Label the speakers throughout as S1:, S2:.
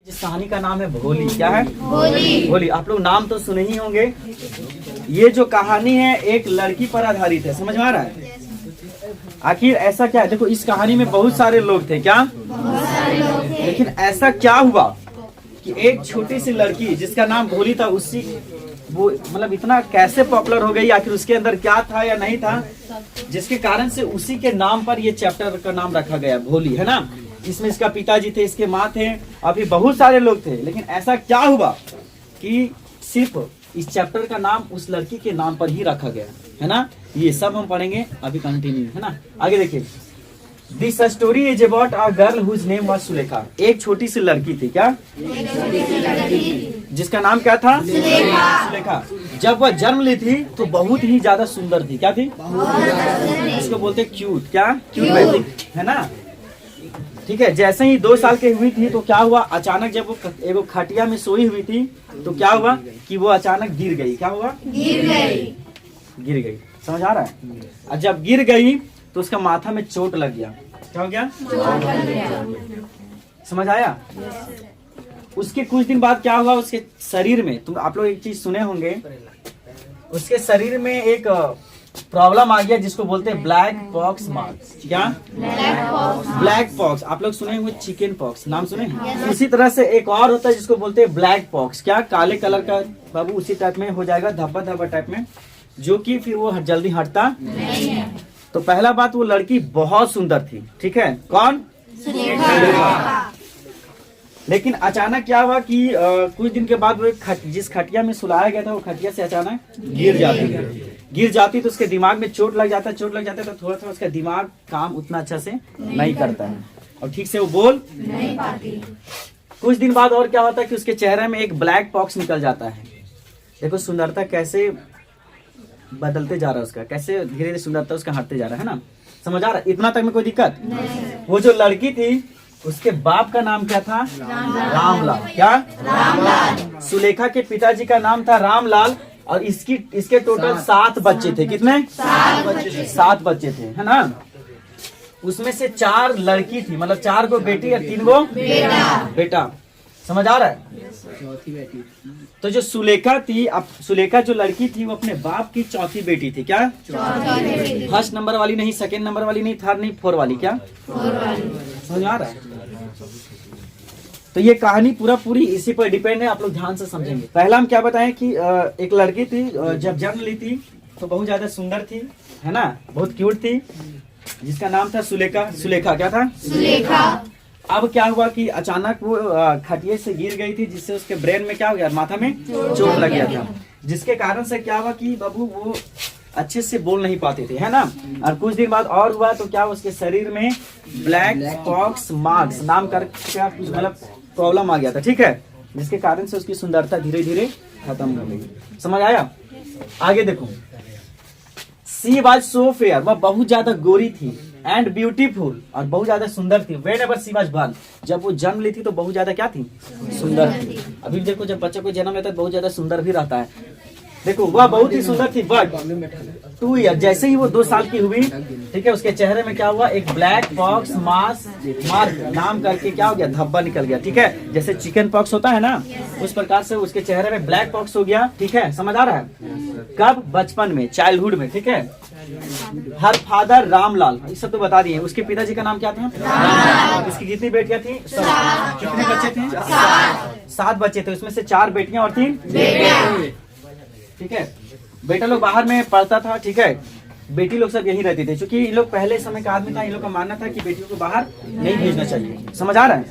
S1: इस कहानी का नाम है भोली। क्या है? भोली। भोली। आप लोग नाम तो सुने ही होंगे। ये जो कहानी है एक लड़की पर आधारित है। समझ में आ रहा है? आखिर ऐसा क्या है? देखो इस कहानी में बहुत सारे लोग थे। क्या? बहुत सारे लोग थे। लेकिन ऐसा क्या हुआ कि एक छोटी सी लड़की जिसका नाम भोली था, उसी वो मतलब इतना कैसे पॉपुलर हो गई? आखिर उसके अंदर क्या था या नहीं था, जिसके कारण से उसी के नाम पर ये चैप्टर का नाम रखा गया भोली, है ना? इसमें इसका पिताजी थे, इसके माँ थे, अभी बहुत सारे लोग थे। लेकिन ऐसा क्या हुआ कि सिर्फ इस चैप्टर का नाम उस लड़की के नाम पर ही रखा गया, है ना? ये सब हम पढ़ेंगे अभी, कंटिन्यू, है ना? आगे देखिए। This story is about a girl whose name was Sulekha. एक छोटी सी लड़की थी। क्या? जिसका नाम क्या था? सुलेखा। जब वह जन्म ली थी तो बहुत ही ज्यादा सुंदर थी। क्या थी? इसको बोलते क्यूट। क्या? क्यूट बेबी, है ना? ठीक है। जैसे ही 2 साल की हुई थी तो क्या हुआ, अचानक जब वो खटिया में सोई हुई थी तो क्या हुआ कि वो अचानक गिर गई। क्या हुआ? गिर गई। समझ आ रहा है? और जब गिर गई तो उसका माथा में चोट लग गया। क्या हो गया? समझ आया? उसके कुछ दिन बाद क्या हुआ, उसके शरीर में, तुम आप लोग एक चीज सुने होंगे, उसके शरीर में एक प्रॉब्लम आ गया जिसको बोलते हैं ब्लैक पॉक्स मार्क्स। क्या? Black pox. आप लोग सुने होंगे चिकन पॉक्स, नाम सुने हैं? उसी तरह से एक और होता है जिसको बोलते हैं ब्लैक पॉक्स। क्या? काले कलर का बाबू उसी टाइप में हो जाएगा, धब्बा धब्बा टाइप में, जो कि फिर वो जल्दी हटता नहीं है। तो पहला बात, वो लड़की बहुत सुंदर थी। ठीक है। कौन? लेकिन अचानक क्या हुआ कि कुछ दिन के बाद वो जिस खटिया में सुलाया गया था वो खटिया से अचानक गिर जाती तो उसके दिमाग में चोट लग जाता तो थोड़ा थोड़ा उसका दिमाग काम उतना अच्छा से नहीं करता है और ठीक से वो बोल नहीं पाती। कुछ दिन बाद और क्या होता है कि उसके चेहरे में एक ब्लैक पॉक्स निकल जाता है। देखो सुंदरता कैसे बदलते जा रहा है उसका, कैसे धीरे धीरे सुंदरता उसका हटते जा रहा है ना? समझ आ रहा है? इतना तक में कोई दिक्कत नहीं। वो जो लड़की थी उसके बाप का नाम क्या था? रामलाल। क्या? रामलाल। सुलेखा के पिताजी का नाम था रामलाल और इसके टोटल 7 बच्चे थे। कितने? 7 बच्चे थे, है ना? उसमें से 4 लड़की थी, मतलब 4 को बेटी और 3 को बेटा। समझ आ रहा है? तो जो सुलेखा थी, अब सुलेखा जो लड़की थी वो अपने बाप की चौथी बेटी थी। क्या? फर्स्ट नंबर वाली नहीं, सेकंड नंबर वाली नहीं, थर्ड नहीं, 4 वाली। क्या? 4 वाली। समझ आ रहा है? तो ये कहानी पूरी इसी पर डिपेंड है, आप लोग ध्यान से समझेंगे। पहला हम क्या बताएं कि एक लड़की थी, जब जन्म ली थी तो बहुत ज्यादा सुंदर थी, है ना? बहुत क्यूट थी, जिसका नाम था सुलेखा। सुलेखा क्या था? सुलेखा। अब क्या हुआ कि अचानक वो खटिये से गिर गई थी, जिससे उसके ब्रेन में क्या हो गया, माथा में चोट लग गया था, जिसके कारण से क्या हुआ कि बाबू वो अच्छे से बोल नहीं पाते थे, है ना? और कुछ दिन बाद और हुआ तो क्या, उसके शरीर में ब्लैक पॉक्स मार्क्स नाम कर क्या मतलब प्रॉब्लम आ गया था। ठीक है। जिसके कारण से उसकी सुंदरता धीरे धीरे खत्म हो गई। समझ आया? आगे देखो। सी वाज सो फेयर, वह बहुत ज्यादा गोरी थी, एंड ब्यूटीफुल, और बहुत ज्यादा सुंदर थी। When ever she was born, जब वो जन्म ली थी तो बहुत ज्यादा क्या थी? सुंदर थी। अभी देखो जब बच्चे को जन्म लेता है बहुत ज्यादा सुंदर भी रहता है। देखो वह बहुत ही सुंदर थी, बट 2 ईयर जैसे ही वो 2 साल की हुई, ठीक है, उसके चेहरे में क्या हुआ, एक ब्लैक पॉक्स मार्क नाम करके क्या हो गया, धब्बा निकल गया। ठीक है। जैसे चिकन पॉक्स होता है ना, उस प्रकार से उसके चेहरे में ब्लैक पॉक्स हो गया। ठीक है। समझ आ रहा है? कब? बचपन में, चाइल्डहुड में। ठीक है। हर फादर रामलाल, ये सब तो बता दिए। उसके पिताजी का नाम क्या था? इसकी कितनी बेटियां थी? कितने बच्चे थे? 7 बच्चे थे। उसमें से 4 बेटियां और 3 बेटे। ठीक है। बेटा लोग बाहर में पढ़ता था। ठीक है। बेटी लोग सब यही रहती थे, क्योंकि इन लोग पहले समय का आदमी था, इन लोग का मानना था कि बेटियों को बाहर नहीं भेजना चाहिए। समझ आ रहा है?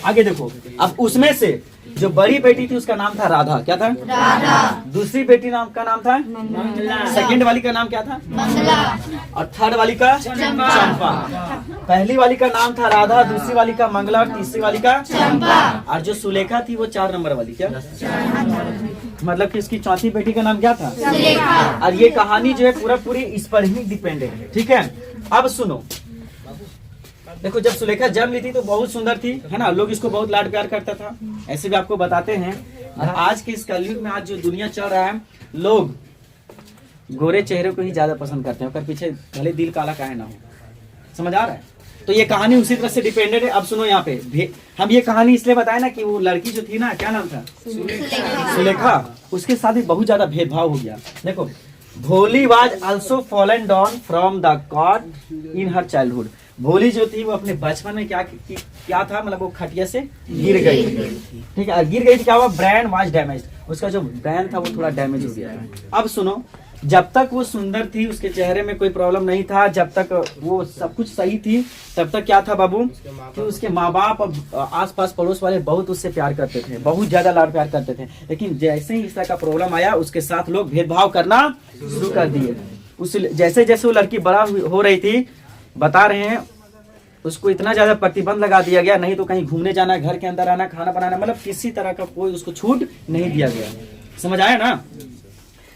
S1: आगे देखो। अब उसमें से जो बड़ी बेटी थी उसका नाम था राधा। क्या था? राधा। दूसरी बेटी का नाम था मंगला। सेकंड वाली का नाम क्या था? मंगला। और थर्ड वाली का चंपा। पहली वाली का नाम था राधा, दूसरी वाली का मंगला और तीसरी वाली का चंपा। और जो सुलेखा थी वो 4 नंबर वाली। क्या? मतलब कि इसकी चौथी बेटी का नाम क्या था? सुलेखा। और ये कहानी जो है पूरी इस पर ही डिपेंडेंट है। ठीक है। अब सुनो, देखो जब सुलेखा जन्म ली थी तो बहुत सुंदर थी, है ना? लोग इसको बहुत लाड प्यार करता था, ऐसे भी आपको बताते हैं। और आज के इस कलयुग में, आज जो दुनिया चल रहा है, लोग गोरे चेहरे को ही ज्यादा पसंद करते हैं, पीछे भले दिल काला काहे ना हो। समझ आ रहा है? तो ये कहानी उसी तरह से डिपेंडेंट है। अब सुनो यहाँ पे, हम ये कहानी इसलिए बताए ना कि वो लड़की जो थी ना, क्या नाम था, सुलेखा, उसके साथ भी बहुत ज्यादा भेदभाव हो गया। देखो, Bholi was also fallen down from the God in her childhood. भोली जो थी वो अपने बचपन में क्या था, मतलब वो खटिया से गिर गई, ठीक है, गिर गई थी, क्या हुआ, ब्रेन वाज डैमेज, उसका जो ब्रेन था वो थोड़ा डैमेज हो गया है। अब सुनो, जब तक वो सुंदर थी, उसके चेहरे में कोई प्रॉब्लम नहीं था, जब तक वो सब कुछ सही थी, तब तक क्या था बाबू, कि उसके माँ बाप और आसपास पड़ोस वाले बहुत उससे प्यार करते थे, बहुत ज्यादा लाड प्यार करते थे। लेकिन जैसे ही इस तरह का प्रॉब्लम आया, उसके साथ लोग भेदभाव करना शुरू कर दिए। उस जैसे जैसे वो लड़की बड़ा हो रही थी, बता रहे हैं, उसको इतना ज्यादा प्रतिबंध लगा दिया गया, नहीं तो कहीं घूमने जाना, घर के अंदर आना, खाना बनाना, मतलब किसी तरह का कोई उसको छूट नहीं दिया गया। समझ आया ना।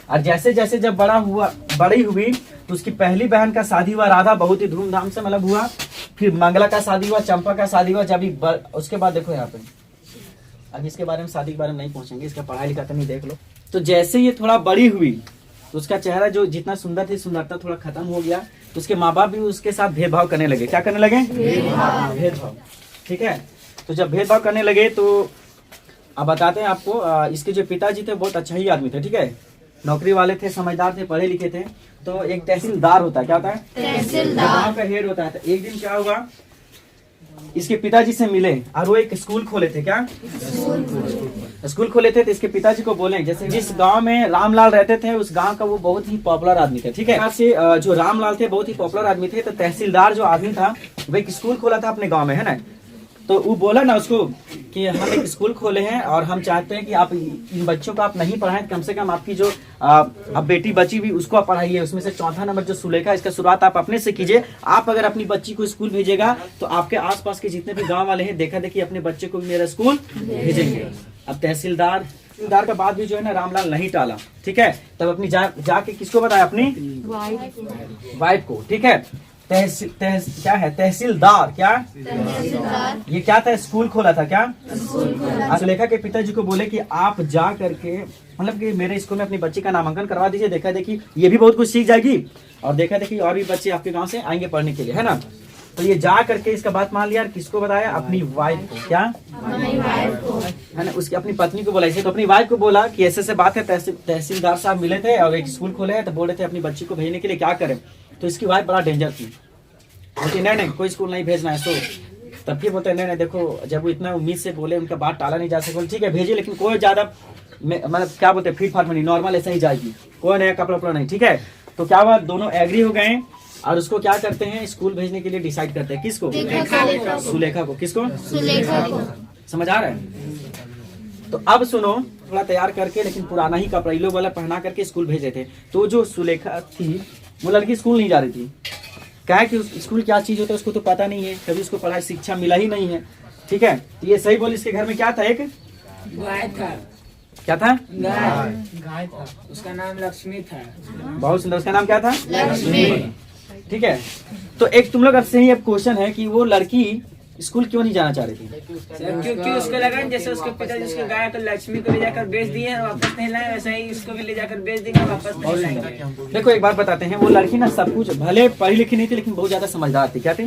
S1: और जैसे जैसे जब बड़ी हुई, तो उसकी पहली बहन का शादी हुआ, राधा, बहुत ही धूमधाम से मतलब हुआ। फिर मंगला का शादी हुआ, चंपा का शादी हुआ। जब उसके बाद देखो यहाँ पे, अब इसके बारे में, शादी के बारे में नहीं पहुंचेंगे, इसका पढ़ाई लिखा तो नहीं, देख लो। तो जैसे ये थोड़ा बड़ी हुई, तो उसका चेहरा जो जितना सुंदर थी, सुंदरता थोड़ा खत्म हो गया। तो उसके माँ बाप भी उसके साथ भेदभाव करने लगे। क्या करने लगे? भेदभाव। ठीक है, तो जब भेदभाव करने लगे, तो अब बताते हैं आपको, इसके जो पिताजी थे बहुत अच्छा ही आदमी थे, ठीक है, नौकरी वाले थे, समझदार थे, पढ़े लिखे थे। तो एक तहसीलदार होता है, क्या होता है? तहसीलदार, गांव का हेड होता है। तो एक दिन क्या हुआ, इसके पिताजी से मिले और वो एक स्कूल खोले थे। क्या स्कूल खोले थे? तो इसके पिताजी को बोले, जैसे जिस गांव में रामलाल रहते थे, उस गांव का वो बहुत ही पॉपुलर आदमी थे, ठीक है, से जो रामलाल थे बहुत ही पॉपुलर आदमी थे। तो तहसीलदार जो आदमी था, वो एक स्कूल खोला था अपने गाँव में, है ना। तो वो बोला ना उसको कि हम एक स्कूल खोले हैं और हम चाहते हैं कि आप इन बच्चों को आप नहीं पढ़ाएं, कम से कम आपकी जो अब बेटी बची हुई उसको आप पढ़ाइए। उसमें से चौथा नंबर जो सुलेखा, इसका शुरुआत आप अपने से कीजिए। आप अगर अपनी बच्ची को स्कूल भेजेगा, तो आपके आसपास के जितने भी गांव वाले हैं, देखा देखी अपने बच्चे को भी मेरा स्कूल भेजेंगे। अब तहसीलदार का बात भी जो है ना, रामलाल नहीं टाला, ठीक है। तब अपनी जाके किसको बताया? अपनी वाइफ को, ठीक है। क्या है? तहसीलदार। क्या तहसीलदार? ये क्या था? स्कूल खोला था। क्या सुलेखा के पिताजी को बोले कि आप जा करके, मतलब कि मेरे स्कूल में अपनी बच्ची का नामांकन करवा दीजिए। देखा देखी ये भी बहुत कुछ सीख जाएगी और देखा देखी और भी बच्चे आपके गांव से आएंगे पढ़ने के लिए, है ना। तो ये जा करके इसका बात मान लिया। किसको बताया? अपनी वाइफ को। क्या है ना, उसकी अपनी पत्नी को बोला। इसे तो अपनी वाइफ को बोला कि ऐसे से बात है, तहसीलदार साहब मिले थे और एक स्कूल खोले हैं, तो बोल रहे थे अपनी बच्ची को भेजने के लिए, क्या करें। तो इसकी वाइफ बड़ा डेंजर थी, बोलती नहीं कोई स्कूल नहीं भेजना है। तो तब फिर बोलते नहीं देखो, जब वो इतना उम्मीद से बोले, उनका बात टाला नहीं जा सकता। ठीक है भेजिए, लेकिन कोई ज्यादा मतलब क्या बोलते फीट फाट में नहीं, नॉर्मल ऐसा ही जाएगी, कोई नया कपड़ा वपड़ा नहीं, ठीक है। तो क्या हुआ, दोनों एग्री हो गए और उसको क्या करते हैं, स्कूल भेजने के लिए डिसाइड करते हैं। किसको? सुलेखा को। किसको? सुलेखा को। समझ आ रहा है? तो अब सुनो, थोड़ा तैयार करके, लेकिन पुराना ही कपड़ा लोग वाला पहना करके स्कूल भेजे थे। तो जो सुलेखा थी, वो लड़की स्कूल नहीं जा रही थी। क्या है कि स्कूल क्या चीज होता है उसको तो पता नहीं है, कभी उसको पढ़ाई शिक्षा मिला ही नहीं है, ठीक है। तो ये सही बोली, इसके घर में क्या था? एक
S2: गाय था।
S1: क्या था?
S2: गाय था, उसका नाम लक्ष्मी था।
S1: बहुत सुंदर, उसका नाम क्या था? लक्ष्मी। ठीक है, तो एक तुम लोग अब से ही अब क्वेश्चन है कि वो लड़की स्कूल क्यों नहीं जाना चाह रही थी?
S2: क्योंकि उसको लगा जैसे उसके पिताजी उसके गाय को लक्ष्मी को ले जाकर बेच दिए और वापस नहीं लाए, वैसे ही उसको भी ले जाकर बेच देंगे, वापस नहीं लाएंगे।
S1: देखो एक बात बताते हैं, वो लड़की ना सब कुछ, भले पढ़ी लिखी नहीं थी, लेकिन बहुत ज्यादा समझदार थी। क्या थी?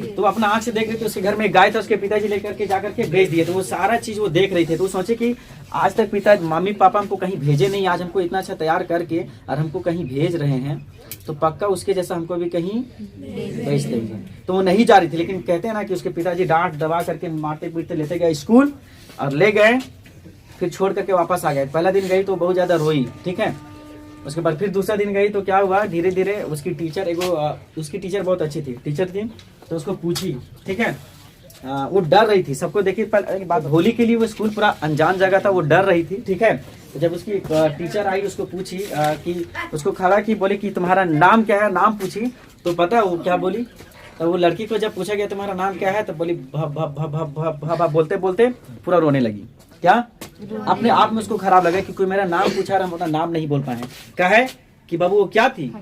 S1: तो अपना आंख से देख रही थी, उसके घर में एक गाय था, उसके पिताजी लेकर के जाकर के बेच दिए। तो वो सारा चीज वो देख रही थी। तो वो सोचे कि आज तक पिता मम्मी पापा हमको कहीं भेजे नहीं, आज हमको इतना अच्छा तैयार करके और हमको कहीं भेज रहे हैं, तो पक्का उसके जैसा हमको भी कहीं भेज देंगे। तो वो नहीं जा रही थी, लेकिन कहते हैं ना कि उसके पिताजी डांट दबा करके मारते पीटते लेते गए स्कूल और ले गए, फिर छोड़ करके वापस आ गए। पहला दिन गई तो बहुत ज्यादा रोई, ठीक है। उसके बाद फिर दूसरा दिन गई तो क्या हुआ, धीरे धीरे उसकी टीचर उसकी टीचर बहुत अच्छी थी, टीचर थी, तो उसको पूछी, ठीक है। वो डर रही थी, सबको देखिए बात, होली के लिए वो स्कूल पूरा अनजान जगह था, वो डर रही थी, ठीक है। तो जब उसकी टीचर आई, उसको पूछी कि उसको खड़ा की, बोले कि तुम्हारा नाम क्या है, नाम पूछी। तो पता वो क्या बोली? तो वो लड़की को जब पूछा गया तुम्हारा नाम क्या है, तो बोली भ बोलते बोलते पूरा रोने लगी। क्या? अपने आप में उसको खराब लगा कि कोई मेरा नाम पूछा रहा, हम अपना नाम नहीं बोल पाए। क्या है कि बाबू वो क्या थी?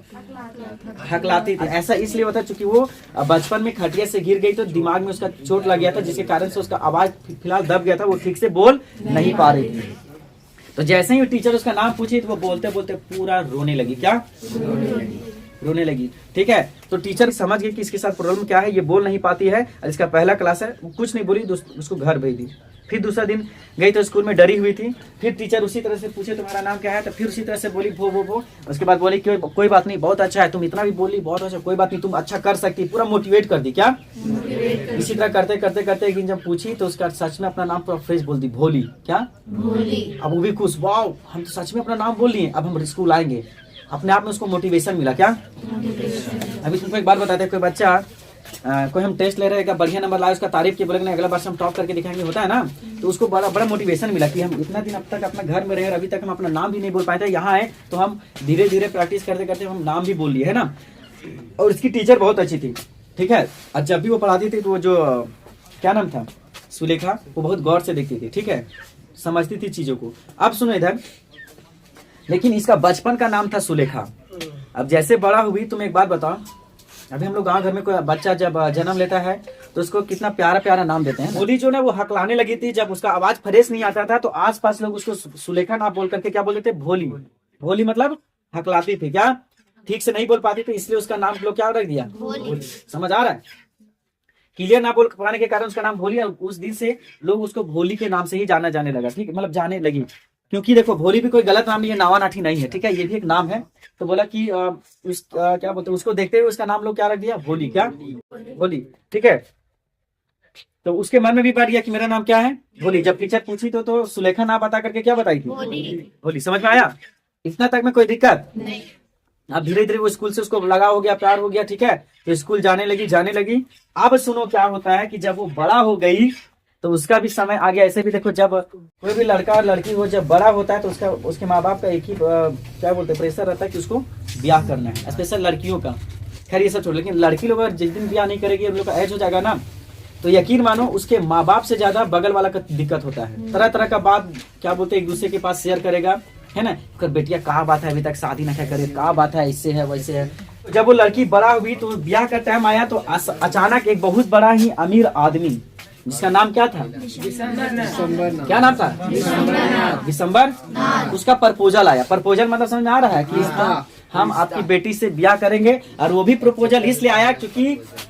S1: हकलाती थी। ऐसा इसलिए होता चूंकि वो बचपन में खटिया से गिर गई, तो दिमाग में उसका चोट लग गया था, जिसके कारण से उसका आवाज फिलहाल दब गया था, वो ठीक से बोल नहीं पा रही थी। तो जैसे ही टीचर उसका नाम पूछी, तो वो बोलते बोलते पूरा रोने लगी। क्या? रोने लगी। ठीक है, तो टीचर समझ गई कि इसके साथ प्रॉब्लम क्या है, ये बोल नहीं पाती है, और इसका पहला क्लास है, कुछ नहीं बोली, उसको घर भेज दी। फिर दूसरा दिन गई तो स्कूल में डरी हुई थी। फिर टीचर उसी तरह से पूछे तुम्हारा नाम क्या है, तो फिर उसी तरह से बोली वो। उसके बाद बोली कोई बात नहीं, बहुत अच्छा है, तुम इतना भी बोली बहुत अच्छा, कोई बात नहीं, तुम अच्छा कर सकती। पूरा मोटिवेट कर दी। क्या इसी तरह करते करते करते एक दिन जब पूछी तो उसका सच में अपना नाम पूरा फ्रेश बोल दी, भोली। क्या भोली। अब वो भी खुश, वाह हम तो सच में अपना नाम बोल लिए, अब हम स्कूल आएंगे। अपने आप में उसको मोटिवेशन मिला। क्या अभी तुमको एक बात बताते हैं, कोई बच्चा कोई हम टेस्ट ले रहे हैं, बढ़िया नंबर लाए, उसका तारीफ की बोलेंगे अगला बार से हम टॉप करके दिखाएंगे, होता है ना, तो उसको बड़ा मोटिवेशन मिला कि हम इतना दिन अब तक अपना घर में रहे और अभी तक हम अपना नाम भी नहीं बोल पाए थे, यहाँ आए तो हम धीरे धीरे प्रैक्टिस करते करते हम नाम भी बोल लिए, है ना। और इसकी टीचर बहुत अच्छी थी। ठीक है, और जब भी वो पढ़ाती थी तो वो जो क्या नाम था, सुलेखा, वो बहुत गौर से देखती थी। ठीक है, समझती थी चीजों को। अब सुनो इधर, लेकिन इसका बचपन का नाम था सुलेखा। अब जैसे बड़ा हुई, तुम एक बात बताओ, अभी हम लोग गाँव घर में कोई बच्चा जब जन्म लेता है तो उसको कितना प्यारा प्यारा नाम देते हैं। भोली जो ना वो हकलाने लगी थी, जब उसका आवाज फ्रेश नहीं आता था तो आसपास लोग उसको सुलेखा नाम बोल करके क्या बोलते थे, भोली। भोली मतलब हकलाती थी। क्या ठीक से नहीं बोल पाती थी, इसलिए उसका नाम लोग क्या रख दिया, समझ आ रहा है। क्लियर ना बोल पाने के कारण उसका नाम भोली। उस दिन से लोग उसको भोली के नाम से ही जाने लगा। ठीक है, मतलब जाने लगी, क्योंकि देखो भोली भी कोई गलत नाम नहीं है, नावा नाठी नहीं है। ठीक है, ये भी एक नाम है। तो बोला कि क्या बोलते हैं, उसको देखते हुए उसका नाम लोग क्या रख दिया, भोली। क्या भोली। ठीक है, तो उसके मन में भी बैठ गया कि मेरा नाम क्या है, भोली। जब टीचर पूछी तो सुलेखा नाम बता करके क्या बताई थी, भोली। समझ में आया, इतना तक में कोई दिक्कत नहीं। अब धीरे धीरे वो स्कूल से उसको लगा हो गया, प्यार हो गया। ठीक है, तो स्कूल जाने लगी। अब सुनो क्या होता है कि जब वो बड़ा हो गई तो उसका भी समय आ गया। ऐसे भी देखो, जब कोई भी लड़का और लड़की हो जब बड़ा होता है तो उसके माँ बाप का एक ही क्या बोलते हैं, प्रेशर रहता है कि उसको ब्याह करना है, स्पेशल लड़कियों का। खैर ये सब छोड़, लेकिन लड़की लोग जिस दिन ब्याह नहीं करेगी, उन लोग का एज हो जाएगा ना, तो यकीन मानो उसके माँ बाप से ज्यादा बगल वाला का दिक्कत होता है। तरह तरह का बात क्या बोलते हैं एक दूसरे के पास शेयर करेगा, है ना। बेटिया कहा बात है, अभी तक शादी ना क्या करे, कहा बात है, इससे है वैसे है। जब वो लड़की बड़ा हुई तो ब्याह का टाइम आया तो अचानक एक बहुत बड़ा ही अमीर आदमी, जिसका नाम क्या था, क्या नाम था, दिसंबर, उसका प्रपोजल आया। प्रपोजल मतलब समझ में आ रहा है कि हम आपकी बेटी से ब्याह करेंगे। और वो भी प्रपोजल इसलिए आया क्योंकि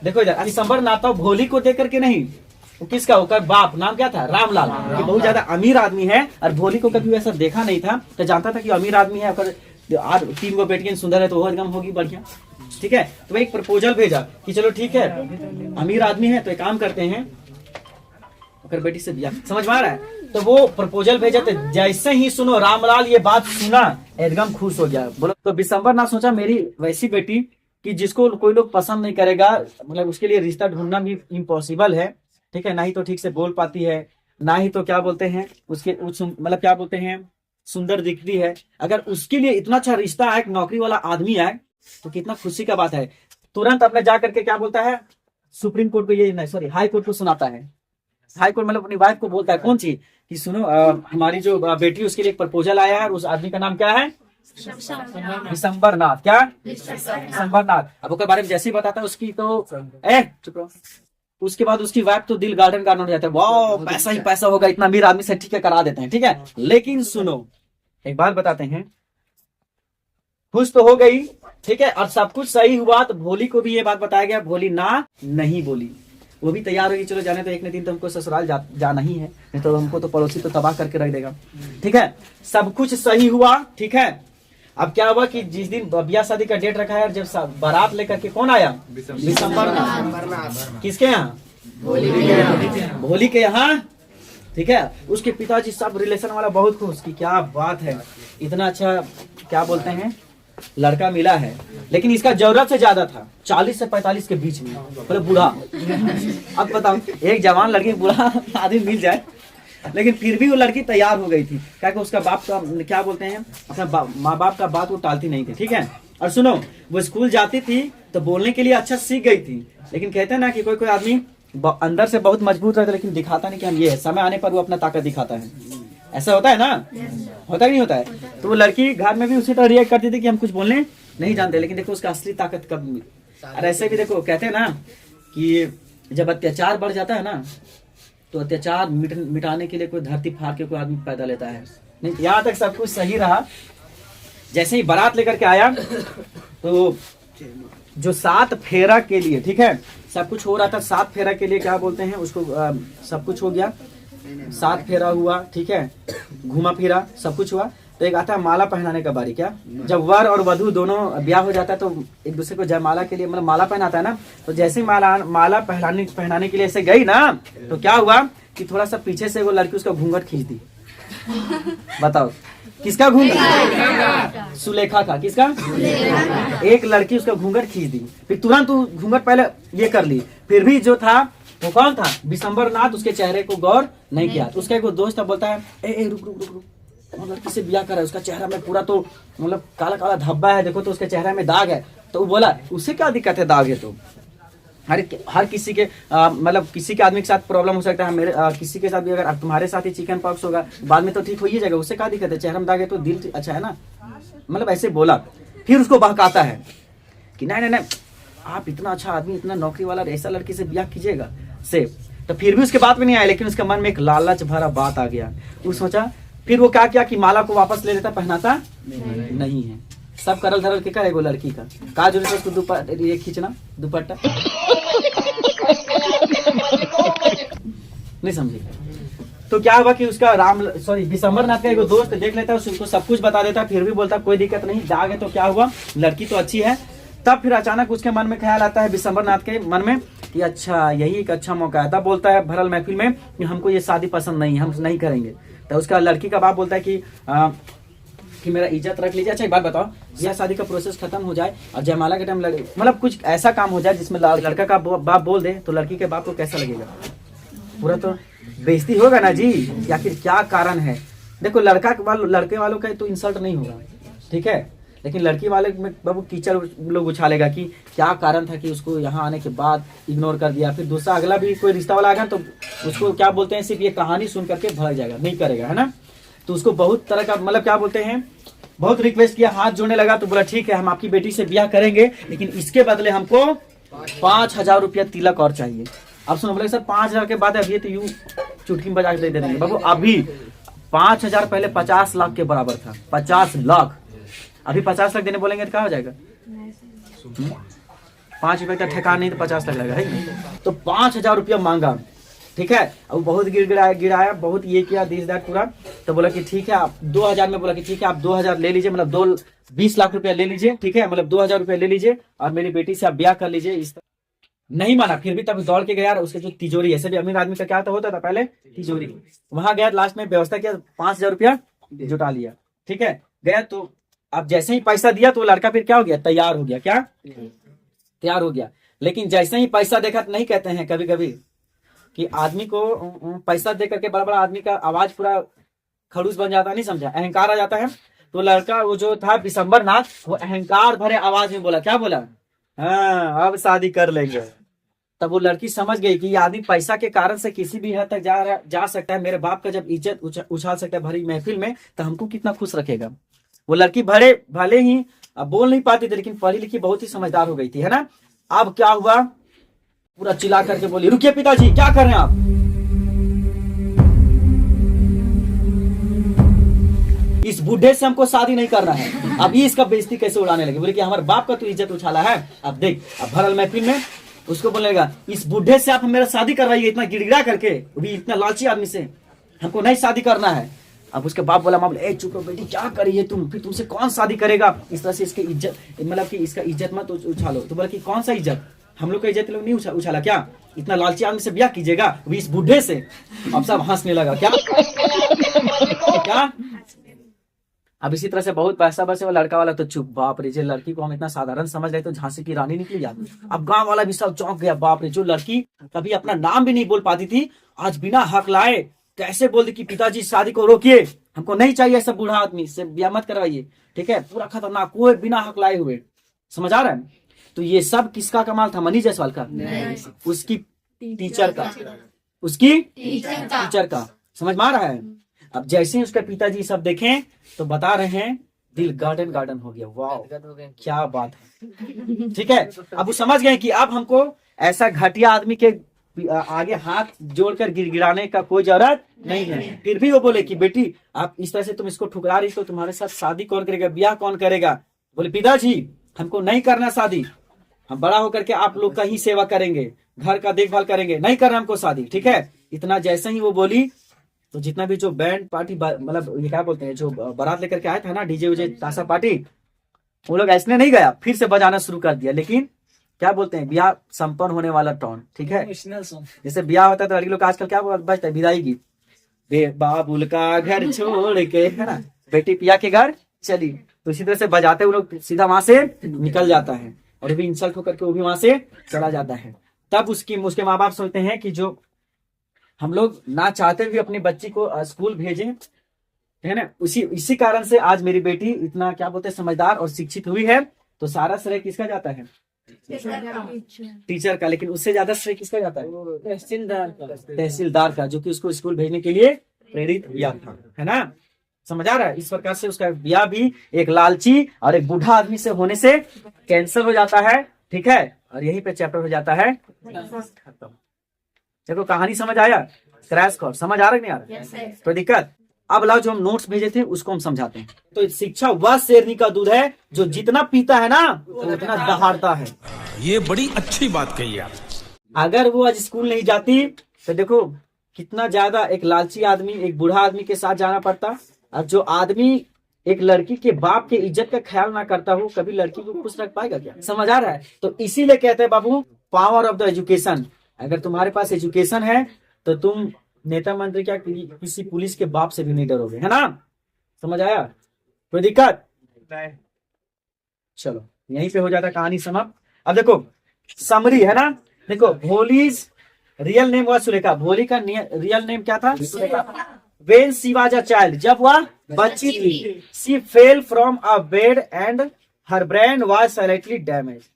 S1: देखो इधर दिसंबर नाता भोली को देख करके नहीं, वो किसका होकर बाप नाम क्या था, रामलाल। ये बहुत ज्यादा अमीर आदमी है और भोली को कभी वैसा देखा नहीं था, तो जानता था कि अमीर आदमी है, अगर 3 बेटियां सुंदर है तो वो एकदम होगी बढ़िया। ठीक है, तो वो एक प्रपोजल भेजा कि चलो ठीक है, अमीर आदमी है तो एक काम करते हैं, अगर बेटी से ब्याह, समझ में आ रहा है। तो वो प्रपोजल भेजा, तो जैसे ही सुनो रामलाल ये बात सुना एकदम खुश हो गया। बोलो तो दिसंबर ना सोचा मेरी वैसी बेटी कि जिसको कोई लोग पसंद नहीं करेगा, मतलब उसके लिए रिश्ता ढूंढना भी इम्पॉसिबल है। ठीक है, ना ही तो ठीक से बोल पाती है, ना ही तो क्या बोलते हैं उसके मतलब क्या बोलते हैं सुंदर दिखती है। अगर उसके लिए इतना अच्छा रिश्ता है, एक नौकरी वाला आदमी है, तो कितना खुशी का बात है। तुरंत अपने जा करके क्या बोलता है, सुप्रीम कोर्ट को, ये नहीं सॉरी हाई कोर्ट को सुनाता है। हाई कोर्ट मतलब अपनी वाइफ को बोलता है, कौन सी, कि सुनो हमारी जो बेटी उसके लिए एक प्रपोजल आया है, उस आदमी का नाम क्या है, दिसंबर नाथ। क्या दिसंबर नाथ। अब उसके बारे में जैसे ही बताता है उसकी तो उसके बाद उसकी वाइफ तो दिल गार्डन हो जाता है, वाह पैसा ही पैसा होगा, इतना अमीर आदमी से ठीक है करा देते हैं। ठीक है, लेकिन सुनो एक बात बताते हैं, खुश तो हो गई, ठीक है, और सब कुछ सही हुआ, तो भोली को भी ये बात बताया गया, भोली ना नहीं बोली, वो भी तैयार होगी, चलो जाने तो एक न दिन तो हमको ससुराल जाना ही है, नहीं तो हमको तो पड़ोसी तो तबाह करके रख देगा। ठीक है, सब कुछ सही हुआ। ठीक है, अब क्या हुआ कि जिस दिन ब्याह शादी का डेट रखा है, जब बारात लेकर के कौन आया, दिसंबर नाथ। किसके यहाँ, भोली के यहाँ। ठीक है, उसके पिताजी सब रिलेशन वाला बहुत खुश की क्या बात है, इतना अच्छा क्या बोलते हैं लड़का मिला है। लेकिन इसका जरूरत से ज्यादा था 40 से 45 के बीच में, मतलब बूढ़ा। अब बताओ एक जवान लड़की बूढ़ा आदमी मिल जाए, लेकिन फिर भी वो लड़की तैयार हो गई थी, क्या कि उसका बाप का क्या बोलते हैं अपना माँ बाप का बात वो टालती नहीं थी। ठीक है, और सुनो वो स्कूल जाती थी तो बोलने के लिए अच्छा सीख गई थी, लेकिन कहते हैं ना कि कोई कोई आदमी अंदर से बहुत मजबूत रहता है लेकिन दिखाता नहीं कि हम ये है, समय आने पर वो अपना ताकत दिखाता है। ऐसा होता है ना, होता ही नहीं होता है। तो वो लड़की घर में भी उसी तरह रिएक्ट करती थी कि हम कुछ बोलने नहीं जानते, लेकिन देखो उसका असली ताकत कब मिली। और ऐसे भी देखो कहते हैं ना कि जब अत्याचार बढ़ जाता है ना, तो अत्याचार मिटाने के लिए कोई धरती फाड़ के कोई आदमी पैदा लेता है। नहीं, यहाँ तक सब कुछ सही रहा। जैसे ही बारात लेकर के आया तो जो 7 फेरा के लिए, ठीक है, सब कुछ हो रहा था, 7 फेरा के लिए क्या बोलते हैं उसको, सब कुछ हो गया, 7 फेरा हुआ, ठीक है, घुमा फिरा सब कुछ हुआ, तो एक आता है माला पहनाने का बारी। क्या, जब वर और वधू दोनों ब्याह हो जाता है तो एक दूसरे को जयमाला के लिए मतलब माला पहनाता है ना, तो जैसे ही माला पहनाने के लिए ऐसे गई ना, तो क्या हुआ कि थोड़ा सा पीछे से वो लड़की उसका घूंघट खींच दी। बताओ किसका घूंघट? सुलेखा का। किसका? एक लड़की उसका घूंघट खींच दी, फिर तुरंत घूंघट पहले ये कर ली, फिर भी जो था वो कौन था? विशंबर नाथ, उसके चेहरे को गौर नहीं किया। तो उसका एक दोस्त था, बोलता है ए रुक रुक रुक रुक, कौन लड़की से ब्याह कर रहा है, उसका चेहरा में पूरा तो मतलब काला काला धब्बा है, देखो तो उसके चेहरे में दाग है। तो वो बोला उसे क्या दिक्कत है दाग है तो, हर किसी के मतलब किसी के आदमी के साथ प्रॉब्लम हो सकता है, मेरे किसी के साथ भी, अगर तुम्हारे साथ ही चिकन पॉक्स होगा बाद में तो ठीक हो ही जाएगा, उससे क्या दिक्कत है, चेहरा में दाग है तो दिल अच्छा है ना, मतलब ऐसे बोला। फिर उसको बहकाता है कि नहीं नहीं नहीं, आप इतना अच्छा आदमी, इतना नौकरी वाला, ऐसा लड़की से ब्याह कीजिएगा से। तो फिर भी उसके बात में नहीं आया, लेकिन उसके मन में एक लालच भरा बात आ गया। वो सोचा, फिर वो क्या किया कि माला को वापस ले लेता, पहनाता नहीं है, सब करल धरल के करेगा लड़की का कहा जरूरत है उसको ये खींचना दुपट्टा। नहीं समझे? तो क्या हुआ कि उसका विशंबर नाथ का एक दोस्त देख लेता है, उसको सब कुछ बता देता, फिर भी बोलता कोई दिक्कत नहीं, दाग है तो क्या हुआ, लड़की तो अच्छी है। तब फिर अचानक उसके मन में ख्याल आता है, विशंबर नाथ के मन में, कि अच्छा यही एक अच्छा मौका है। तब बोलता है भरल महफिल में कि हमको ये शादी पसंद नहीं, हम नहीं करेंगे। तो उसका लड़की का बाप बोलता है कि मेरा इज्जत रख लीजिए। अच्छा एक बात बताओ, यह शादी का प्रोसेस खत्म हो जाए और जयमाला के टाइम मतलब कुछ ऐसा काम हो जाए जिसमें लड़का का बाप बोल दे, तो लड़की के बाप को कैसा लगेगा? पूरा तो बेइज्जती होगा ना जी, या फिर क्या कारण है? देखो लड़के वालों का तो इंसल्ट नहीं होगा, ठीक है, लेकिन लड़की वाले में बाबू टीचर लोग उछालेगा कि क्या कारण था कि उसको यहाँ आने के बाद इग्नोर कर दिया। फिर दूसरा अगला भी कोई रिश्ता वाला आएगा तो उसको क्या बोलते हैं, सिर्फ ये कहानी सुन करके भड़क जाएगा, नहीं करेगा, है ना। तो उसको बहुत तरह का मतलब क्या बोलते हैं, बहुत रिक्वेस्ट किया, हाथ जोड़ने लगा। तो बोला ठीक है हम आपकी बेटी से ब्याह करेंगे, लेकिन इसके बदले हमको 5,000 रुपया तिलक और चाहिए। अब सुनो, बोले सर 5,000 के बाद अभी तो यूं चुटकी बजा के दे देंगे। बाबू अभी 5,000 पहले 50 लाख के बराबर था, 50 लाख, अभी 50 लाख देने बोलेंगे तो क्या हो जाएगा? 5 रुपए का ठेका नहीं तो 50 लाख लगेगा, है? तो 5,000 रुपया मांगा, ठीक है। अब बहुत गिराया बहुत ये किया दिस दैट पूरा। तो बोला कि ठीक है आप 2,000 में, बोला कि ठीक है आप 2,000 ले लीजिए, मतलब 20 लाख रुपया ले लीजिए, ठीक है, मतलब 2,000 रुपया ले लीजिए और मेरी बेटी से आप ब्याह कर लीजिए। इस नहीं माना, फिर भी तब दौड़ के गया, उसके जो तिजोरी, ऐसे भी अमीर आदमी का क्या होता था पहले, तिजोरी, वहां गया, लास्ट में व्यवस्था किया, 5,000 रुपया जुटा लिया, ठीक है, गया। तो अब जैसे ही पैसा दिया तो लड़का फिर क्या हो गया, तैयार हो गया। क्या तैयार हो गया? लेकिन जैसे ही पैसा देखा, नहीं कहते हैं कभी कभी कि आदमी को पैसा दे करके बड़ा बड़ा आदमी का आवाज पूरा खड़ूस बन जाता, नहीं समझा, अहंकार आ जाता है। तो लड़का वो जो था विशंबर नाथ, वो अहंकार भरे आवाज में बोला, क्या बोला, हाँ अब शादी कर लेंगे। तब वो लड़की समझ गई कि ये आदमी पैसा के कारण से किसी भी हद तक जा सकता है, मेरे बाप का जब इज्जत उछाल सकता है भरी महफिल में, तो हमको कितना खुश रखेगा। वो लड़की भले ही अब बोल नहीं पाती थी, लेकिन पढ़ी लिखी बहुत ही समझदार हो गई थी, है ना। अब क्या हुआ, पूरा चिल्ला करके बोली, रुकिए पिताजी, क्या कर रहे हैं आप? इस बूढ़े से हमको शादी नहीं करना है। अब ये इसका बेइज्जती कैसे उड़ाने लगे, बोले कि हमारे बाप का तो इज्जत उछाला है। अब देख, अब भरल महफिल में उसको बोलेगा, इस बूढ़े से आप मेरा शादी करवाइए, इतना गिड़गिड़ा करके, भी इतना लालची आदमी से हमको नहीं शादी करना है। अब उसके बाप बोला, माँ बोले, चुप रहो बेटी, क्या करिए तुम, फिर तुमसे कौन शादी करेगा? इस तरह से इसकी इज्जत, मतलब कि इसका इज्जत मत उछालो। तो बोला कि कौन सा इज्जत, हम लोग का इज्जत लोग नहीं उछाला क्या, इतना लालची आदमी से ब्याह कीजिएगा, अभी इस बूढ़े से। अब सब हंसने लगा, क्या अब इसी तरह से बहुत पैसा बसे। वो लड़का वाला तो चुप, बाप रे, जो लड़की को हम इतना साधारण समझ रहे तो झांसी की रानी निकली जाती। अब गांव वाला भी सब चौंक गया, बाप रे, जो लड़की कभी अपना नाम भी नहीं बोल पाती थी, आज बिना हक लाए कैसे बोल दी कि पिताजी शादी को रोकिए, हमको नहीं चाहिए ऐसा बूढ़ा आदमी से ब्याह मत करवाइए, ठीक है, पूरा खतरनाक, कोई बिना हक लाए हुए, समझ आ रहा है। तो ये सब किसका कमाल था? मनीष जायसवाल का, उसकी टीचर का, उसकी टीचर का, समझ में आ रहा है। अब जैसे ही उसके पिताजी सब देखें तो बता रहे हैं, दिल गार्डन हो गया, वाह क्या बात है, ठीक है। अब वो समझ गए कि अब हमको ऐसा घटिया आदमी के आगे हाथ जोड़कर गिड़गिड़ाने का कोई जरूरत नहीं है। फिर भी वो बोले कि बेटी आप इस तरह से तुम इसको ठुकरा रही, तो तुम्हारे साथ शादी कौन करेगा, ब्याह कौन करेगा? बोले पिताजी हमको नहीं करना शादी, हम बड़ा होकर के आप लोग का ही सेवा करेंगे, घर का देखभाल करेंगे, नहीं करना हमको शादी, ठीक है। इतना जैसे ही वो बोली तो जितना भी जो बैंड पार्टी मतलब ये क्या बोलते हैं, जो बारात लेकर के आया था ना, डीजे उजे ताशा पार्टी, वो लोग ऐसे नहीं गया, फिर से बजाना शुरू कर दिया। लेकिन क्या बोलते हैं, ब्याह संपन्न होने वाला टोन, ठीक है। जैसे ब्याह होता है तो लड़की लोग आजकल क्या बजता है, विदाई गीत, बे बाबुल का घर छोड़ के, है ना, बेटी पिया के घर चली, तो इसी तरह से बजाते वो लोग सीधा वहां से निकल जाता है, और भी इंसल्ट होकर के वो भी वहां से चला जाता है। तब उसके माँ बाप सोचते हैं कि जो हम लोग ना चाहते हुए अपनी बच्ची को स्कूल भेजें, है ना, इसी कारण से आज मेरी बेटी इतना क्या बोलते हैं समझदार और शिक्षित हुई है, तो सारा श्रेय किसका जाता है, टीचर का। लेकिन उससे ज्यादा श्रेय किसका जाता है, तहसीलदार का, जो कि उसको स्कूल भेजने के लिए प्रेरित किया था, है ना। समझ आ रहा है। इस प्रकार से उसका ब्याह भी एक लालची और एक बूढ़ा आदमी से होने से कैंसिल हो जाता है, ठीक है। और यहीं पे चैप्टर हो जाता है खत्म। देखो कहानी समझ आया, क्रैश कोर्स समझ आ रहा है नहीं आ रहा, कोई दिक्कत। अब लाओ जो हम नोट्स भेजे थे उसको हम समझाते हैं। तो शिक्षा वह शेरनी का दूध है जो जितना पीता है ना तो उतना दहाड़ता है।
S3: ये बड़ी अच्छी बात कही आप।
S1: अगर वो आज स्कूल नहीं जाती तो देखो कितना ज्यादा एक लालची आदमी एक बूढ़ा आदमी के साथ जाना पड़ता। और जो आदमी एक लड़की के बाप के इज्जत का ख्याल ना करता हो, कभी लड़की को खुश रख पाएगा क्या? समझ आ रहा है। तो इसीलिए कहते हैं बाबू, पावर ऑफ द एजुकेशन। अगर तुम्हारे पास एजुकेशन है तो तुम नेता मंत्री क्या किसी पुलिस के बाप से भी नहीं डरोगे, है ना। समझ आया, कोई दिक्कत? चलो यहीं पे हो जाता कहानी समाप्त। अब देखो समरी है ना, देखो भोलीज रियल नेम हुआ सुरेखा। भोली का रियल नेम क्या था? Surekha. When she was a child, जब वह बच्ची थी, she fell from a bed and her brain was slightly damaged।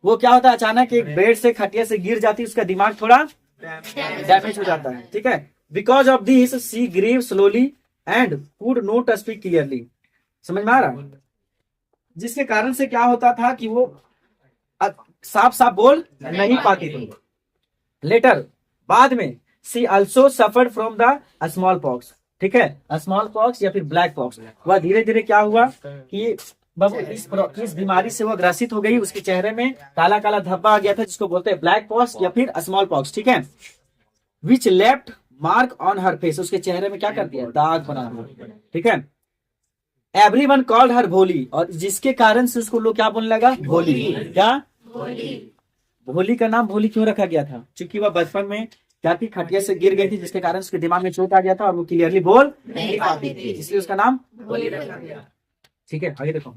S1: वो क्या होता है, अचानक एक बेड से खटिया से गिर जाती, उसका दिमाग थोड़ा डैमेज हो जाता है, ठीक है। Because of this she grew slowly and could not speak clearly. समझ में आ रहा है? जिसके कारण से क्या होता था कि वो साफ साफ बोल नहीं पाती थी। लेटर बाद में she also suffered from the small pox, ठीक है, स्मॉल पॉक्स या फिर ब्लैक पॉक्स। वह धीरे धीरे क्या हुआ कि बाबू इस बीमारी से वो ग्रसित हो गई, उसके चेहरे में काला काला धब्बा आ गया था जिसको बोलते हैं ब्लैक पॉक्स या फिर स्मॉल पॉक्स, ठीक है। विच left mark on her face, उसके चेहरे में क्या कर दिया, दाग बना दिया, ठीक है। एवरीवन कॉल्ड हर भोली, और जिसके कारण से उसको लोग क्या बोलने लगा, भोली। क्या भोली का नाम भोली क्यों रखा गया था? क्योंकि वह बचपन में क्या थी, खटिया से गिर गई थी जिसके कारण उसके दिमाग में चोट आ गया था और वो क्लियरली बोल नहीं पाती थी, इसलिए उसका नाम भोली रखा गया, ठीक है। आगे देखो,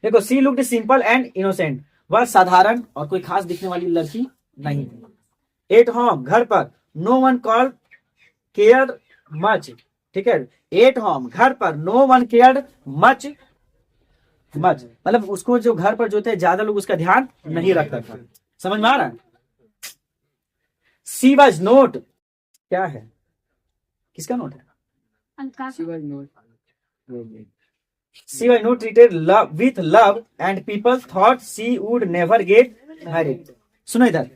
S1: देखो सी लुक्ड सिंपल एंड इनोसेंट, वह साधारण और कोई खास दिखने वाली लड़की नहीं थी। एट होम, घर पर, no one call care much, ठीक है। एट होम, घर पर, नो वन केयर मच, मतलब उसको जो घर पर जो थे ज्यादा लोग उसका ध्यान नहीं रखता था। समझ में आ रहा है? सी वाज नोट, क्या है, किसका नोट है? She was not treated with love and people thought she would never get married। सुनो इधर,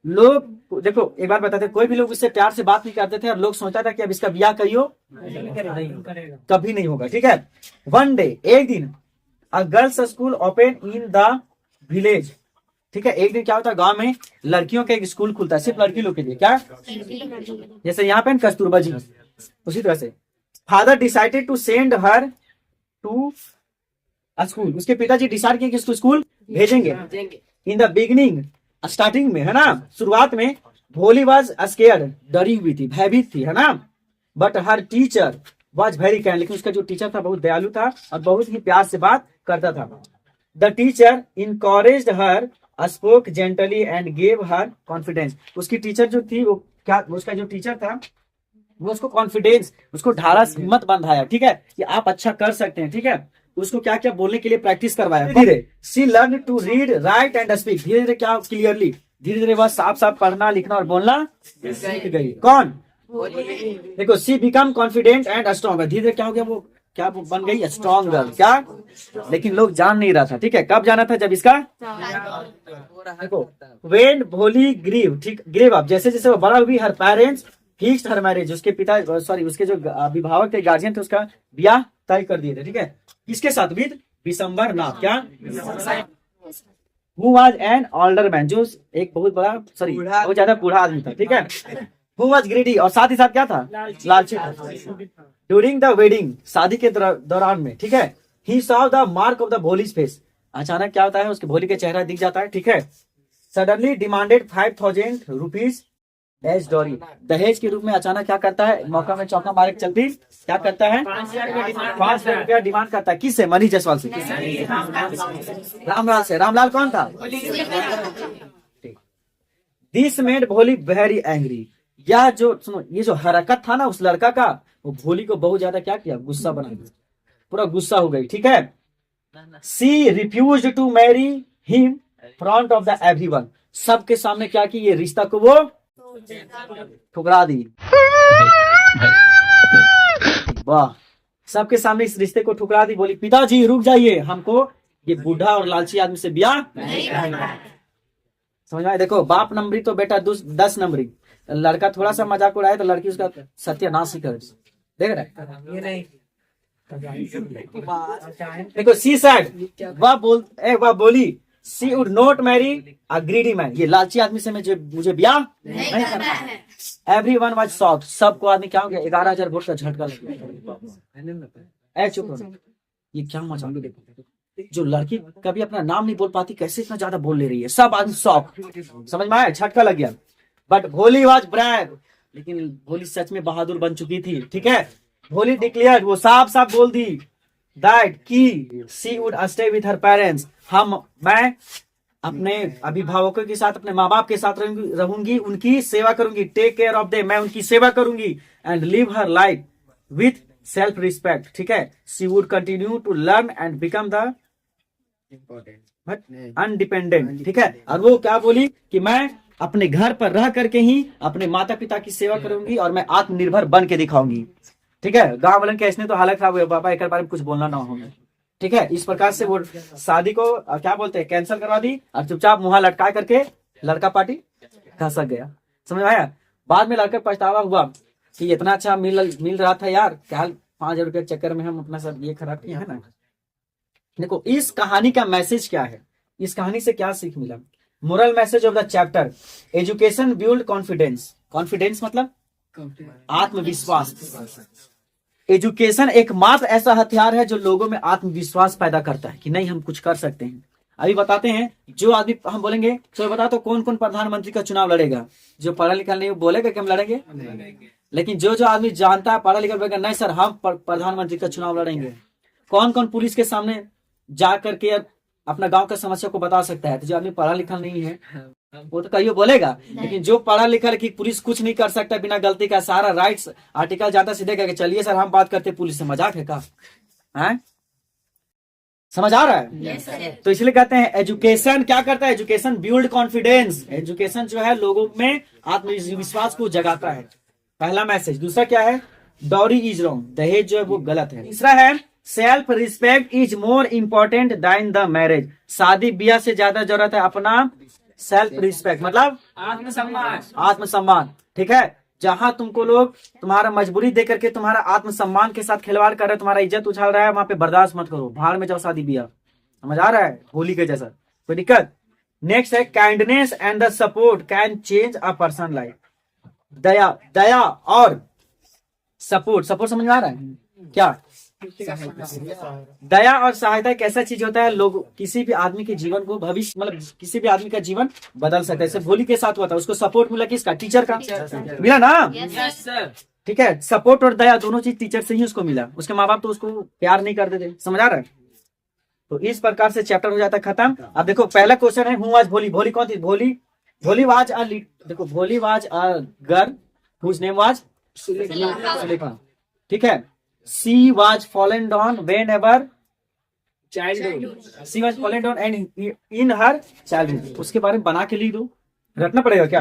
S1: लोग देखो एक बार बताते, कोई भी लोग उससे प्यार से बात नहीं करते थे और लोग सोचता था कि अब इसका ब्याह करियो, नहीं कभी नहीं होगा, ठीक है। वन डे, एक दिन, a girls school open in the village, ठीक है। एक दिन क्या होता है, गांव में लड़कियों का एक स्कूल खुलता है सिर्फ लड़की लोग के लिए, क्या, जैसे यहाँ पे कस्तूरबा जी, उसी तरह से father decided to send her to school. उसके पिताजी डिसाइड किए कि इसको स्कूल भेजेंगे। इन द बिगिनिंग, स्टार्टिंग में, है ना, शुरुआत में भोली वाज स्केयर्ड, डरी हुई थी, भयभीत थी, है ना। But her teacher was very kind, लेकिन उसका जो टीचर था बहुत दयालु था और बहुत ही प्यार से बात करता था। The teacher encouraged her, spoke gently and gave her confidence. उसकी टीचर जो थी वो क्या, उसका जो टीचर था वो उसको कॉन्फिडेंस, उसको ढाढ़स हिम्मत बंधाया, ठीक है, कि आप अच्छा कर सकते हैं, ठीक है। उसको क्या क्या बोलने के लिए प्रैक्टिस करवाया। धीरे she learn to read write and speak, धीरे धीरे क्या, क्लियरली, धीरे धीरे वह साफ साफ पढ़ना लिखना और बोलना सीख गई। कौन? देखो सी बिकम कॉन्फिडेंट एंड स्ट्रॉन्ग, धीरे धीरे क्या हो गया, वो क्या बन गई, स्ट्रॉन्गर, क्या। लेकिन लोग जान नहीं रहा था, ठीक है। कब जाना था, जब इसका, देखो वेन भोली ग्रीव, ठीक, ग्रीव अप, जैसे जैसे वो बड़ा हुई, हर पेरेंट्स फिक्स्ड हर मैरिज, उसके पिता, सॉरी उसके जो अभिभावक थे, गार्जियन थे, उसका ब्याह तय कर दिए थे, ठीक है। किसके साथ? विद विशंबर नाथ। क्या? Who was an older man, जो एक बहुत बड़ा बहुत ज्यादा बूढ़ा आदमी था, ठीक है। हु वाज ग्रीडी, और साथ ही साथ क्या था? लालची। ड्यूरिंग द वेडिंग, शादी के दौरान में, ठीक है। He saw the mark of the Bholi's face, अचानक क्या होता है? उसके भोली के चेहरा दिख जाता है, ठीक है। Suddenly demanded 5000 rupees as dowry, दहेज के रूप में अचानक क्या करता है? मौका में चौका मारे चलती क्या करता है? 5,000 रुपया डिमांड करता है। किससे? मनी जायसवाल से। रामलाल से। रामलाल कौन था? दिस मेड भोली वेरी एंग्री, यह जो सुनो, ये जो हरकत था ना उस लड़का का, वो भोली को बहुत ज्यादा क्या किया? गुस्सा बना दिया, पूरा गुस्सा हो गई, ठीक है। She refuse to marry him front of the everyone, सबके सामने क्या की? ये रिश्ता को वो ठुकरा दी। वाह, सबके सामने इस रिश्ते को ठुकरा दी। बोली पिताजी रुक जाइए, हमको ये बूढ़ा और लालची आदमी से ब्याह नहीं करना। समझ में आया? देखो, बाप नंबरी तो बेटा 10 नंबरी। लड़का थोड़ा सा मजाक उड़ाए तो लड़की उसका सत्यानाश ही कर। देख रहे? देखो, सी सैड, वह बोली she would not marry a greedy man, ये लालची आदमी से मुझे ब्याह नहीं करना है। एवरीवन वाज शॉक्ड, सबको आदमी क्या हो गया? 11,000 वोट का झटका लग गया। चुप रहो, ये क्या मजाक? देखो, जो लड़की कभी अपना नाम नहीं बोल पाती, कैसे इतना ज्यादा बोल ले रही है? सब आदमी शॉक। समझ में आया? झटका लग गया। बट भोली वाज ब्रेव, लेकिन भोली सच में बहादुर बन चुकी थी, ठीक है। भोली डिक्लेयर्ड, वो साफ साफ बोल दी दैट की she would stay with her parents, मैं अपने अभिभावकों के साथ, अपने माँ बाप के साथ रहूंगी, उनकी सेवा करूंगी, टेक केयर ऑफ देम, मैं उनकी सेवा करूंगी, and live her life with self respect, ठीक है। She would continue to learn and become the independent, ठीक है। और वो क्या बोली कि मैं अपने घर पर रह करके ही अपने माता पिता की सेवा करूंगी और मैं आत्मनिर्भर बन के दिखाऊंगी, ठीक है। गांव वालन के ऐसने तो हालत खराब हुआ, पापा एक बारे में कुछ बोलना ना हो, ठीक है। इस प्रकार से वो शादी को क्या बोलते हैं, कैंसिल करवा दी और चुपचाप मुंह लटका करके लड़का पार्टी खसक गया। समझ आया? बाद में लड़का पछतावा हुआ कि इतना अच्छा मिल रहा था यार, क्या 5,000 रुपये के चक्कर में हम अपना सब ये खराब किया है ना। देखो, इस कहानी का मैसेज क्या है? इस कहानी से क्या सीख मिला? Moral message of the chapter, education build confidence. Confidence मतलब आत्मविश्वास। एजुकेशन एकमात्र ऐसा हथियार है जो लोगों में आत्मविश्वास पैदा करता है कि नहीं हम कुछ कर सकते हैं। अभी बताते हैं, जो आदमी हम बोलेंगे तो बता तो कौन कौन प्रधानमंत्री का चुनाव लड़ेगा? जो पढ़ा लिखा नहीं बोलेगा कि हम लड़ेंगे, लेकिन जो आदमी जानता है पढ़ा लिखा बोलेगा नहीं सर हम प्रधानमंत्री का चुनाव लड़ेंगे। कौन कौन पुलिस के सामने जा करके अपना गांव का समस्या को बता सकता है? तो जो आदमी पढ़ा लिखा नहीं है वो तो कहियो बोलेगा, लेकिन जो पढ़ा लिखा कि पुलिस कुछ नहीं कर सकता बिना गलती का, सारा राइट्स आर्टिकल जाता सीधे करके चलिए सर हम बात करते पुलिस से, मजाक है का? है? समझ आ रहा है? तो इसलिए कहते हैं एजुकेशन क्या करता है? Education build confidence. एजुकेशन जो है लोगों में आत्मविश्वास को जगाता है, पहला मैसेज। दूसरा क्या है? डॉरी इज रॉन्ग, दहेज जो है वो गलत है। तीसरा है self respect is more important then the marriage, शादी ब्याह से ज्यादा जरूरत है अपना सेल्फ रिस्पेक्ट, मतलब आत्मसम्मान, ठीक है। जहां तुमको लोग तुम्हारा मजबूरी दे करके तुम्हारा आत्मसम्मान के साथ खिलवाड़ कर रहे हैं, तुम्हारा इज्जत उछाल रहा है, वहां पे बर्दाश्त मत करो, भाड़ में जाओ शादी ब्याह। समझ आ रहा है? होली के जैसा कोई दिक्कत? नेक्स्ट है kindness and the support can change a person life. दया और सपोर्ट समझ में आ रहा है क्या? दया और सहायता एक ऐसा चीज होता है, लोग किसी भी आदमी के जीवन को भविष्य मतलब किसी भी आदमी का जीवन बदल सकता है। जैसे भोली के साथ हुआ था, उसको सपोर्ट मिला किसका? टीचर का मिला ना, ठीक है। सपोर्ट और दया दोनों चीज टीचर से ही उसको मिला, उसके माँ बाप तो उसको प्यार नहीं करते थे। समझ आ रहा है? तो इस प्रकार से चैप्टर हो जाता है खत्म। अब देखो पहला क्वेश्चन है हु वाज भोली। भोली कौन थी? भोली वाज अ देखो Bholi was a girl whose name was Sulekha, ठीक है। She was fallen down whenever childhood. She was fallen down and in her childhood. उसके बारे में बना के लिख दो, रटना पड़ेगा क्या?